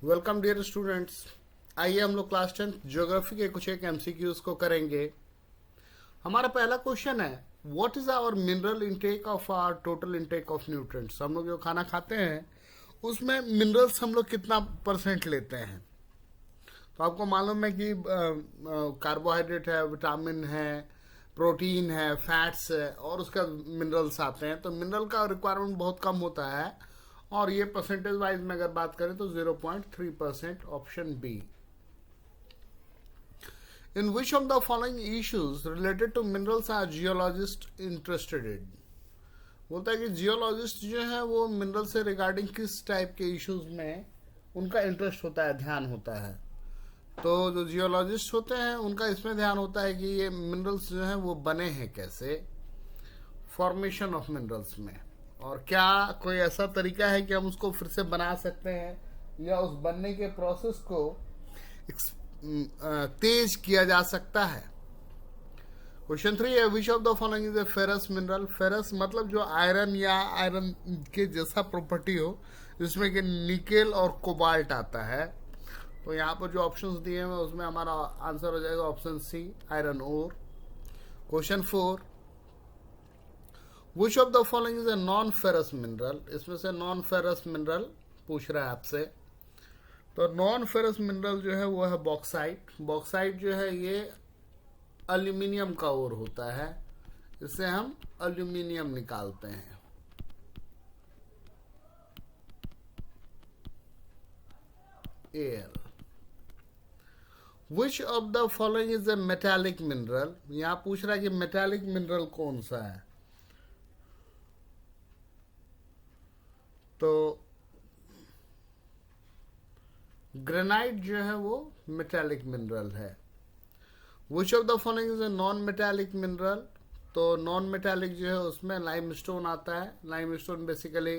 Welcome dear students. आइए हम लोग क्लास 10 ज्योग्राफी के कुछ एक एमसीक्यूज को करेंगे। हमारा पहला क्वेश्चन है, what is our mineral intake of our total intake of nutrients. हम लोग जो खाना खाते हैं उसमें मिनरल्स हम लोग कितना परसेंट लेते हैं। तो आपको मालूम है कि कार्बोहाइड्रेट है, विटामिन है, प्रोटीन है, फैट्स है और उसका मिनरल्स आते हैं। तो मिनरल का रिक्वायरमेंट बहुत कम होता है और ये परसेंटेज वाइज में अगर बात करें तो 0.3%, option B. In which of the following issues related to minerals are geologist interested in. बोलता है कि जियोलॉजिस्ट जो है वो मिनरल से रिगार्डिंग किस टाइप के इश्यूज में उनका इंटरेस्ट होता है, ध्यान होता है। तो जो जियोलॉजिस्ट होते हैं उनका इसमें ध्यान होता है कि ये मिनरल्स जो हैं वो बने हैं कैसे, फॉर्मेशन ऑफ मिनरल्स में, और क्या कोई ऐसा तरीका है कि हम उसको फिर से बना सकते हैं या उस बनने के प्रोसेस को तेज किया जा सकता है। क्वेश्चन 3 है, which of the following is A ferrous mineral. Ferrous मतलब जो आयरन या आयरन के जैसा प्रॉपर्टी हो, जिसमें कि निकेल और कोबाल्ट आता है। तो यहाँ पर जो ऑप्शंस दिए हैं उसमें हमारा आंसर हो जाएगा option C, iron ore. Question 4, which of the following is a non ferrous mineral. इसमें से नॉन फेरस मिनरल पूछ रहा है आपसे। तो नॉन फेरस मिनरल जो है वो है बॉक्साइट। बॉक्साइट जो है ये एल्यूमिनियम का ओर होता है, इससे हम एल्यूमिनियम निकालते हैं। L. Which of the following is A metallic mineral. यहां पूछ रहा है कि मेटालिक मिनरल कौन सा है। तो ग्रेनाइट जो है वो मेटालिक मिनरल है। Which of the following is a non metallic mineral. तो नॉन मेटालिक जो है उसमें लाइमस्टोन आता है। लाइमस्टोन बेसिकली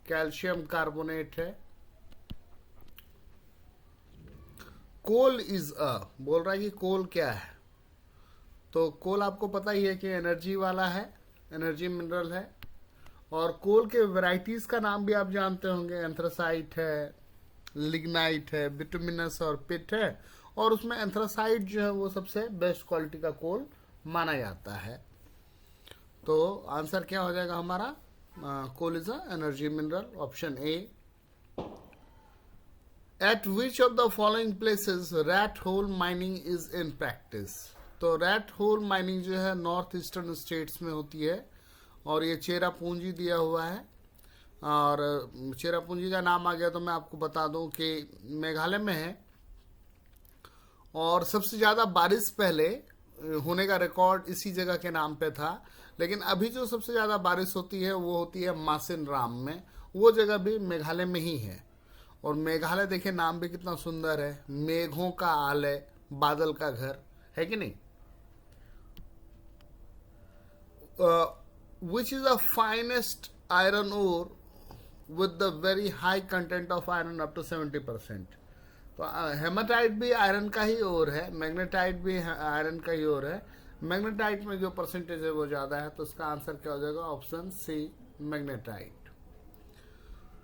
कैल्शियम कार्बोनेट है। कोल इज बोल रहा है कि कोल क्या है। तो कोल आपको पता ही है कि एनर्जी वाला है, एनर्जी मिनरल है। और कोल के वैरायटीज का नाम भी आप जानते होंगे, एंथ्रासाइट है, लिग्नाइट है, बिटुमिनस और पिट है। और उसमें एंथ्रासाइट जो है वो सबसे बेस्ट क्वालिटी का कोल माना जाता है। तो आंसर क्या हो जाएगा हमारा, coal is a energy mineral, option A. At which of the following places rat hole mining is in practice. तो रैट होल माइनिंग जो है नॉर्थ ईस्टर्न स्टेट्स में होती है और ये चेरापूंजी दिया हुआ है। और चेरापूंजी का नाम आ गया तो मैं आपको बता दूं कि मेघालय में है और सबसे ज़्यादा बारिश पहले होने का रिकॉर्ड इसी जगह के नाम पे था। लेकिन अभी जो सबसे ज़्यादा बारिश होती है वो होती है मासिन राम में। वो जगह भी मेघालय में ही है। और मेघालय देखिए नाम भी कितना सुंदर है, मेघों का आलय, बादल का घर, है कि नहीं। Which is the finest iron ore with the very high content of iron up to 70%। तो हेमाटाइट भी आयरन का ही ओर है, मैग्नेटाइट भी आयरन का ही ओर है। मैग्नेटाइट में जो परसेंटेज है वो ज्यादा है, तो इसका आंसर क्या हो जाएगा, option C, magnetite.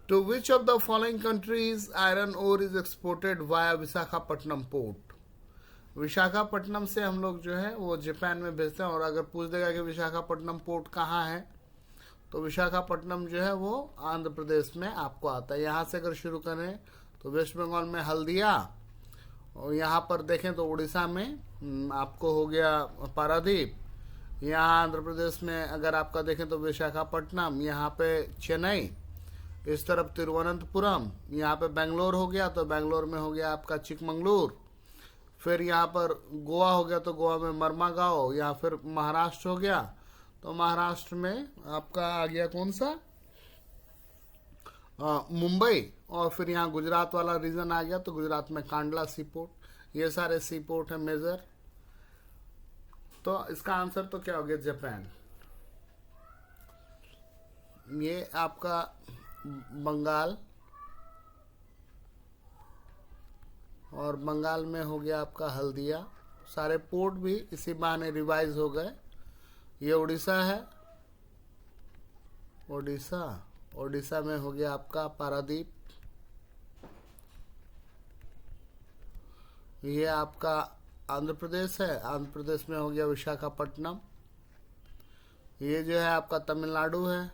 To which of the following countries iron ore is exported via Visakhapatnam port. Visakhapatnam से हम लोग जो है वो जापान में भेजते हैं। और अगर पूछ देगा कि विशाखापट्टनम पोर्ट कहाँ है, तो विशाखापट्टनम जो है वो आंध्र प्रदेश में आपको आता है। यहाँ से अगर शुरू करें तो वेस्ट बंगाल में हल्दिया, और यहाँ पर देखें तो उड़ीसा में आपको हो गया पारादीप। यहाँ आंध्र प्रदेश में अगर आपका देखें तो विशाखापट्टनम, यहाँ पे चेन्नई, इस तरफ तिरुवनंतपुरम, यहाँ पे बेंगलोर हो गया तो बेंगलोर में हो गया आपका चिकमंगलूर। फिर यहाँ पर गोवा हो गया तो गोवा में मरमागांव, या फिर महाराष्ट्र हो गया तो महाराष्ट्र में आपका आ गया कौन सा, मुंबई। और फिर यहाँ गुजरात वाला रीजन आ गया तो गुजरात में कांडला सी पोर्ट। ये सारे सी पोर्ट है मेजर। तो इसका आंसर तो क्या हो गया, जापान। ये आपका बंगाल, और बंगाल में हो गया आपका हल्दिया। सारे पोर्ट भी इसी बहाने रिवाइज हो गए। ये उड़ीसा है, उड़ीसा में हो गया आपका पारादीप। ये आपका आंध्र प्रदेश है, आंध्र प्रदेश में हो गया विशाखापट्टनम। ये जो है आपका तमिलनाडु है,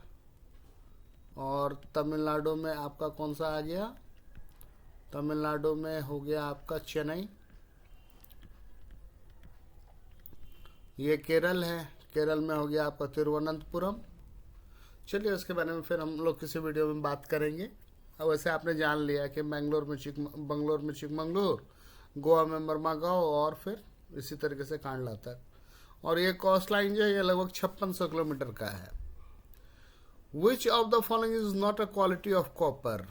और तमिलनाडु में आपका कौन सा आ गया, तमिलनाडु में हो गया आपका चेन्नई। ये केरल है, केरल में हो गया आपका तिरुवनंतपुरम। चलिए उसके बारे में फिर हम लोग किसी वीडियो में बात करेंगे। अब वैसे आपने जान लिया कि बंगलोर में चिकमंगलूर, गोवा में मरमागांव, और फिर इसी तरीके से कांडला तक। और ये कोस्ट लाइन जो है ये लगभग 5600 किलोमीटर का है। Which of the following is not a quality of copper.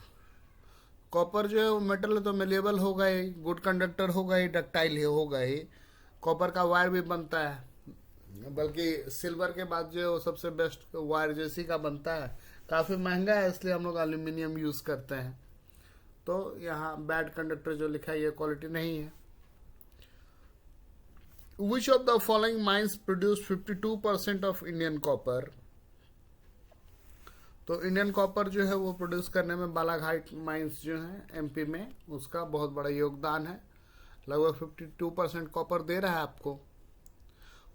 Copper जो है वो मेटल तो मेलेबल होगा ही, गुड कंडक्टर होगा ही, डक्टाइल होगा ही। कॉपर का वायर भी बनता है, बल्कि सिल्वर के बाद जो है वो सबसे बेस्ट वायर जैसी का बनता है। काफ़ी महंगा है, इसलिए हम लोग एल्यूमिनियम यूज़ करते हैं। तो यहाँ बैड कंडक्टर जो लिखा है ये क्वालिटी नहीं है। Which of the following mines produce 52% of Indian copper. तो इंडियन कॉपर जो है वो प्रोड्यूस करने में बालाघाट माइंस जो है एमपी में, उसका बहुत बड़ा योगदान है। लगभग 52% कॉपर दे रहा है आपको।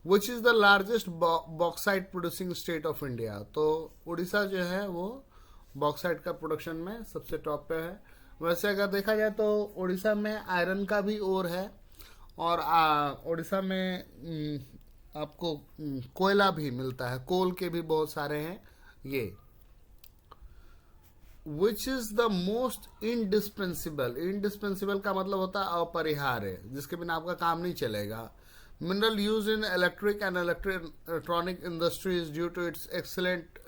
Which is the largest bauxite producing state of India. तो उड़ीसा जो है वो बॉक्साइट का प्रोडक्शन में सबसे टॉप पे है। वैसे अगर देखा जाए तो उड़ीसा में आयरन का भी ओर है, और उड़ीसा में आपको कोयला भी मिलता है, कोल के भी बहुत सारे हैं ये। Which is the most indispensable. Indispensable का मतलब होता है अपरिहार्य, जिसके बिना आपका काम नहीं चलेगा। Mineral use in electric and electronic industries due to its excellent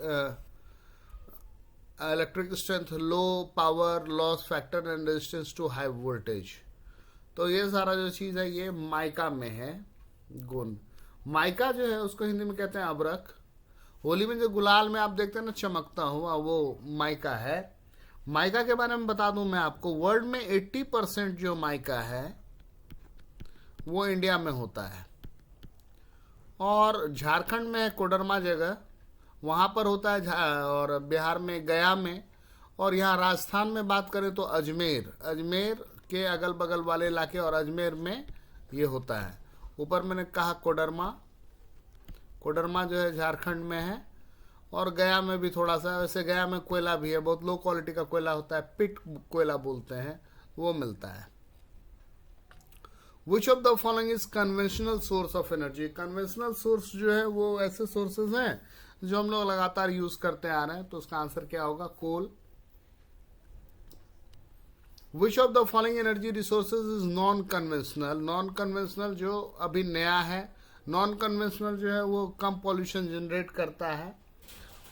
electric strength, low power loss factor and resistance to high voltage. तो ये सारा जो चीज़ है ये माइका में है गुण। माइका जो है उसको हिंदी में कहते हैं अबरख। होली में जो गुलाल में आप देखते हैं ना चमकता हुआ, वो माइका है। माइका के बारे में बता दूं मैं आपको, वर्ल्ड में 80% जो माइका है वो इंडिया में होता है। और झारखंड में है कोडरमा जगह, वहाँ पर होता है, और बिहार में गया में, और यहाँ राजस्थान में बात करें तो अजमेर के अगल बगल वाले इलाके और अजमेर में ये होता है। ऊपर मैंने कहा कोडरमा जो है झारखंड में है, और गया में भी थोड़ा सा। वैसे गया में कोयला भी है, बहुत लो क्वालिटी का कोयला होता है, पिट कोयला बोलते हैं, वो मिलता है। Which of the following is conventional source of energy. Conventional source जो है वो ऐसे सोर्सेज हैं जो हम लोग लगातार यूज करते आ रहे हैं, तो उसका आंसर क्या होगा, coal. Which of the following energy resources is non conventional. Non conventional जो अभी नया है, नॉन कन्वेंशनल जो है वो कम पॉल्यूशन जनरेट करता है,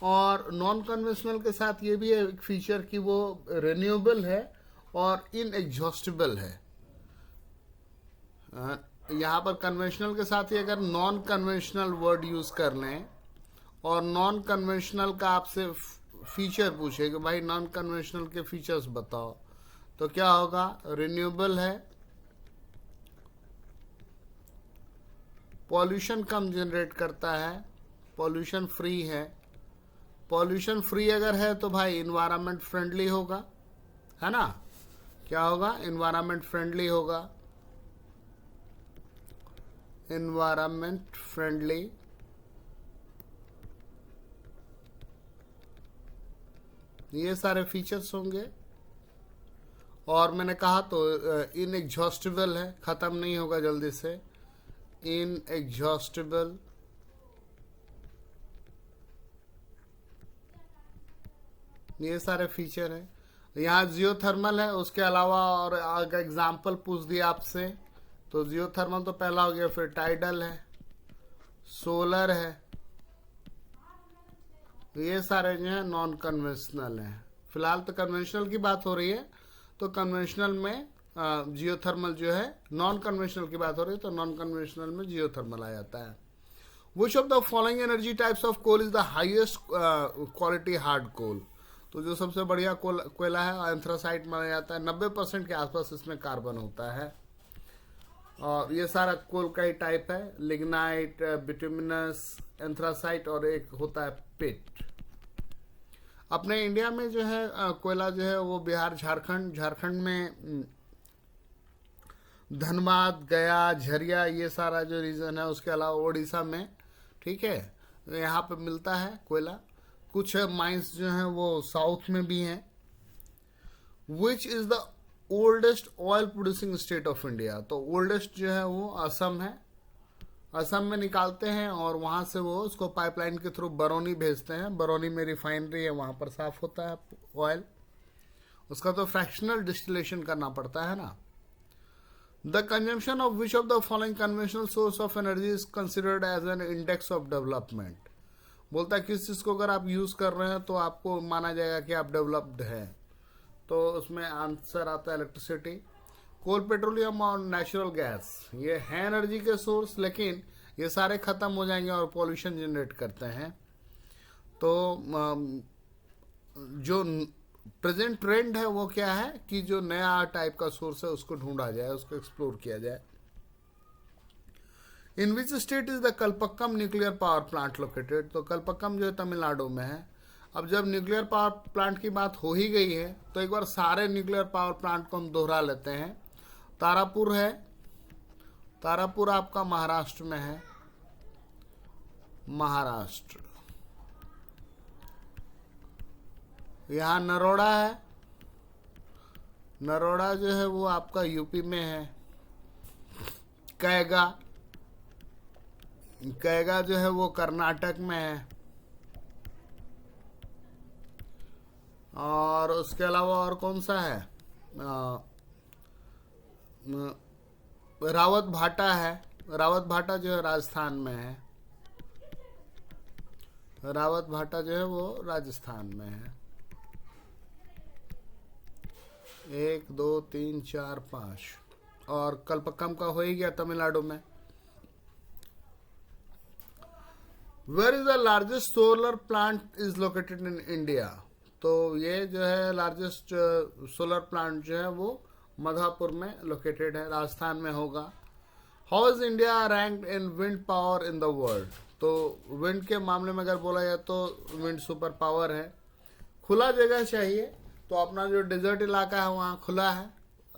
और नॉन कन्वेंशनल के साथ ये भी है एक फीचर कि वो रिन्यूएबल है और इनएग्जॉस्टिबल है। यहाँ पर कन्वेंशनल के साथ ही अगर नॉन कन्वेंशनल वर्ड यूज कर लें, और नॉन कन्वेंशनल का आपसे फीचर पूछे कि भाई नॉन कन्वेंशनल के फीचर्स बताओ, तो क्या होगा, रिन्यूएबल है, पॉल्यूशन कम जनरेट करता है, पॉल्यूशन फ्री है। पॉल्यूशन फ्री अगर है तो भाई इन्वायरमेंट फ्रेंडली होगा, है ना। क्या होगा, इन्वायरमेंट फ्रेंडली होगा, इन्वायरमेंट फ्रेंडली। ये सारे फीचर्स होंगे। और मैंने कहा तो इनएग्जॉस्टिबल है, खत्म नहीं होगा जल्दी से, इनएग्जॉस्टिबल। ये सारे फीचर हैं। यहाँ जियोथर्मल है, उसके अलावा और अगर एग्जाम्पल पूछ दिया आपसे तो जियोथर्मल तो पहला हो गया, फिर टाइडल है, सोलर है। ये सारे जो है नॉन कन्वेंशनल हैं। फिलहाल तो कन्वेंशनल की बात हो रही है, तो कन्वेंशनल में जियोथर्मल जो है, नॉन कन्वेंशनल की बात हो रही है तो नॉन कन्वेंशनल में जियोथर्मल आ जाता है। Which of the following energy types of coal is the highest quality hard coal. तो जो सबसे बढ़िया कोयला है एंथ्रासाइट माना जाता है, 90% के आसपास इसमें कार्बन होता है। और ये सारा कोल का ही टाइप है, लिग्नाइट, बिटुमिनस, एंथ्रासाइट, और एक होता है पिट। अपने इंडिया में जो है कोयला जो है वो बिहार, झारखंड में धनबाद, गया, झरिया, ये सारा जो रीजन है, उसके अलावा उड़ीसा में, ठीक है, यहाँ पे मिलता है कोयला। कुछ माइंस जो हैं वो साउथ में भी हैं। Which is the oldest oil producing state of India? तो ओल्डेस्ट जो है वो असम है। असम में निकालते हैं और वहां से वो उसको पाइपलाइन के थ्रू बरौनी भेजते हैं। बरौनी में रिफाइनरी है, वहां पर साफ होता है ऑयल। उसका तो फ्रैक्शनल डिस्टिलेशन करना पड़ता है ना। The consumption of which of the following conventional source of energy is considered as an index of development? बोलता है किस चीज को अगर आप यूज कर रहे हैं तो आपको माना जाएगा कि आप डेवलप्ड हैं। तो उसमें आंसर आता है इलेक्ट्रिसिटी। कोल, पेट्रोलियम और नेचुरल गैस, ये है एनर्जी के सोर्स, लेकिन ये सारे खत्म हो जाएंगे और पॉल्यूशन जनरेट करते हैं। तो जो प्रेजेंट ट्रेंड है वो क्या है कि जो नया टाइप का सोर्स है उसको ढूंढा जाए, उसको एक्सप्लोर किया जाए। In which state is the Kalpakkam nuclear power plant located? तो कलपक्कम जो है तमिलनाडु में है। अब जब न्यूक्लियर पावर प्लांट की बात हो ही गई है तो एक बार सारे न्यूक्लियर पावर प्लांट को हम दोहरा लेते हैं। तारापुर है, तारापुर आपका महाराष्ट्र में है, महाराष्ट्र। यहाँ नरोड़ा है, नरोड़ा जो है वो आपका यूपी में है। कैगा, कैगा जो है वो कर्नाटक में है। और उसके अलावा और कौन सा है? रावत भाटा है। रावत भाटा जो है राजस्थान में है। रावत भाटा जो है वो राजस्थान में है। 1 2 3 4 5 और कलपक्कम का हो ही गया तमिलनाडु में। Where is the largest solar plant is located in India? तो ये जो है लार्जेस्ट सोलर प्लांट जो है वो मधापुर में लोकेटेड है, राजस्थान में होगा। How is India ranked in wind power in the world? तो विंड के मामले में अगर बोला जाए तो विंड सुपर पावर है। खुला जगह चाहिए, तो अपना जो डेजर्ट इलाका है वहाँ खुला है,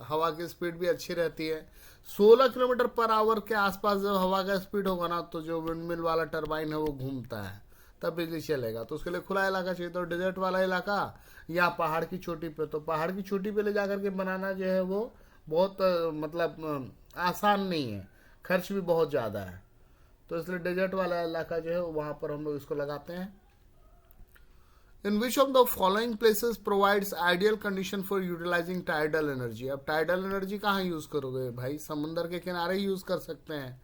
हवा की स्पीड भी अच्छी रहती है। 16 किलोमीटर पर आवर के आसपास जब हवा का स्पीड होगा ना, तो जो विंड मिल वाला टरबाइन है वो घूमता है, तब बिजली चलेगा। तो उसके लिए खुला इलाका चाहिए। तो डेजर्ट वाला इलाका या पहाड़ की चोटी पे, तो पहाड़ की चोटी पे ले जाकर के बनाना जो है वो बहुत मतलब आसान नहीं है, खर्च भी बहुत ज़्यादा है। तो इसलिए डेजर्ट वाला इलाका जो है वहाँ पर हम लोग इसको लगाते हैं। In which of the following places provides ideal condition for utilising tidal energy? अब टाइडल एनर्जी कहाँ यूज करोगे भाई? समुंदर के किनारे यूज कर सकते हैं।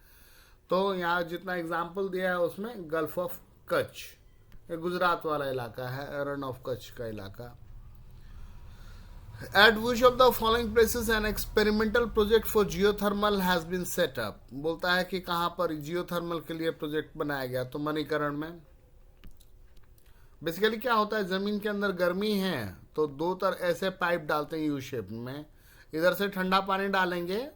तो यहाँ जितना एग्जाम्पल दिया है उसमें गल्फ ऑफ कच्छ, ये गुजरात वाला इलाका है, रन ऑफ कच्छ का इलाका। At which of the following places an experimental project for geothermal has been set up? बोलता है कि कहां पर जियोथर्मल के लिए प्रोजेक्ट बनाया गया? तो मणिकरण में। बेसिकली क्या होता है, जमीन के अंदर गर्मी है तो दो तरह ऐसे पाइप डालते हैं यू शेप में। इधर से ठंडा पानी डालेंगे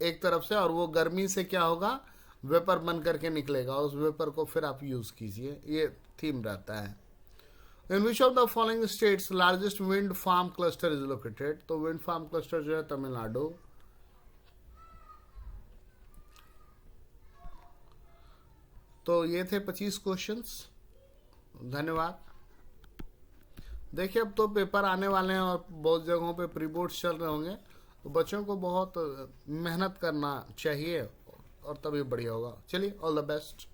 एक तरफ से, और वो गर्मी से क्या होगा, वेपर बन करके निकलेगा, उस वेपर को फिर आप यूज कीजिए। ये थीम रहता है। In which of the following states largest wind farm cluster is located? तो विंड फार्म क्लस्टर जो है तमिलनाडु। तो ये थे 25 क्वेश्चंस। धन्यवाद। देखिए अब तो पेपर आने वाले हैं और बहुत जगहों पे प्री बोर्ड्स चल रहे होंगे, तो बच्चों को बहुत मेहनत करना चाहिए और तभी बढ़िया होगा। चलिए, ऑल द बेस्ट।